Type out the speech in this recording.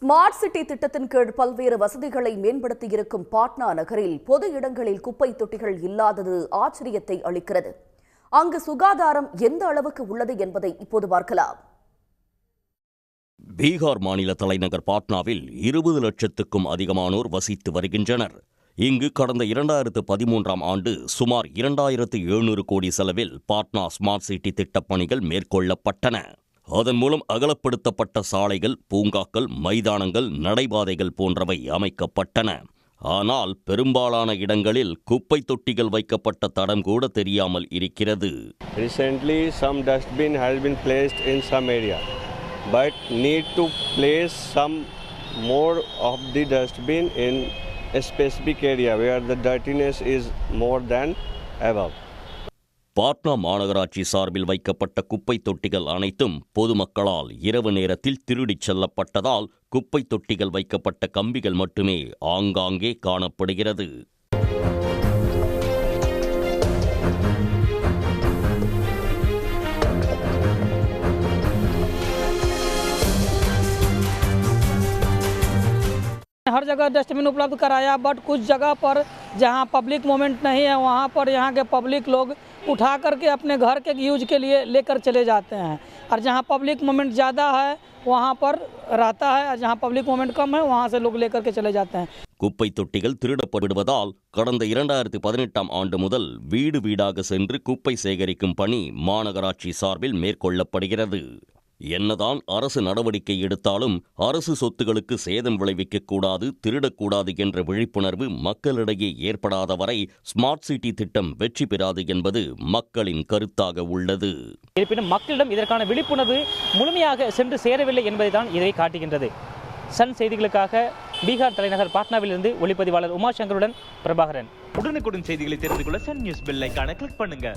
Smart city திட்டத்தின் கீழ் பல்வேறு வசதிகளை மேம்படுத்தியிருக்கும் பாட்னா நகரில் பொது இடங்களில் குப்பை தொட்டிகள் இல்லாதது ஆச்சரியத்தை அளிக்கிறது. அங்கு சுகாதாரம் எந்த அளவுக்கு உள்ளது என்பதை இப்போது பார்க்கலாம். பீகார் மாநில தலைநகர் பாட்னாவில் 20 லட்சத்துக்கும் அதிகமானோர் வசித்து வருகின்றனர். இங்கு கடந்த 2013ஆம் ஆண்டு சுமார் 2700 கோடி செலவில் பாட்னா ஸ்மார்ட் சிட்டி திட்டப் பணிகள் மேற்கொள்ளப்பட்டன. அதன் மூலம் அகலப்படுத்தப்பட்ட சாலைகள், பூங்காக்கள், மைதானங்கள், நடைபாதைகள் போன்றவை அமைக்கப்பட்டன. ஆனால் பெரும்பாலான இடங்களில் குப்பை தொட்டிகள் வைக்கப்பட்ட தடம் கூட தெரியாமல் இருக்கிறது. Recently, some dustbin has been placed in some area, but need to place some more of the dustbin in a specific area where the dirtiness is more than above. Patna மாநகராட்சி சார்பில் வைக்கப்பட்ட குப்பை தொட்டிகள் அனைத்தும் பொதுமக்களால் இரவு நேரத்தில் திருடிச் செல்லப்பட்டதால் குப்பை தொட்டிகள் வைக்கப்பட்ட கம்பிகள் மட்டுமே ஆங்காங்கே காணப்படுகிறது. हर जगह डस्टबिन उपलब्ध कराया, बट कुछ जगह पर जहां पब्लिक मोमेंट नहीं है वहां पर यहां के पब्लिक लोग उठा करके अपने घर के यूज के लिए लेकर चले जाते हैं, और जहां पब्लिक मोमेंट ज़्यादा है वहां पर रहता है, और जहां पब्लिक मोमेंट कम है वहां से लोग लेकर के चले जाते हैं. குப்பை தொட்டிகள் திருடப்படுவதால் கடந்த 2018ஆம் ஆண்டு முதல் வீடு வீடாக சென்று குப்பை சேகரிக்கும் பணி மாநகராட்சி சார்பில் மேற்கொள்ளப்படுகிறது. என்னதான் அரசு நடவடிக்கை எடுத்தாலும் அரசு சொத்துகளுக்கு சேதம் விளைவிக்கக்கூடாது, திருடக்கூடாது என்ற விழிப்புணர்வு மக்களிடையே ஏற்படாத வரை ஸ்மார்ட் சிட்டி திட்டம் வெற்றி பெறாது என்பது மக்களின் கருத்தாக உள்ளது. இருப்பினும் மக்களிடம் இதற்கான விழிப்புணர்வு முழுமையாக சென்று சேரவில்லை என்பதைதான் இதை காட்டுகின்றது. சன் செய்திகளுக்காக பீகார் தலைநகர் பாட்னாவிலிருந்து ஒளிப்பதிவாளர் உமாசங்கருடன் பிரபாகரன். உடனுக்குடன் செய்திகளை தெரிந்து கொள்ள சன் நியூஸ் பெல் ஐகானை கிளிக் பண்ணுங்க.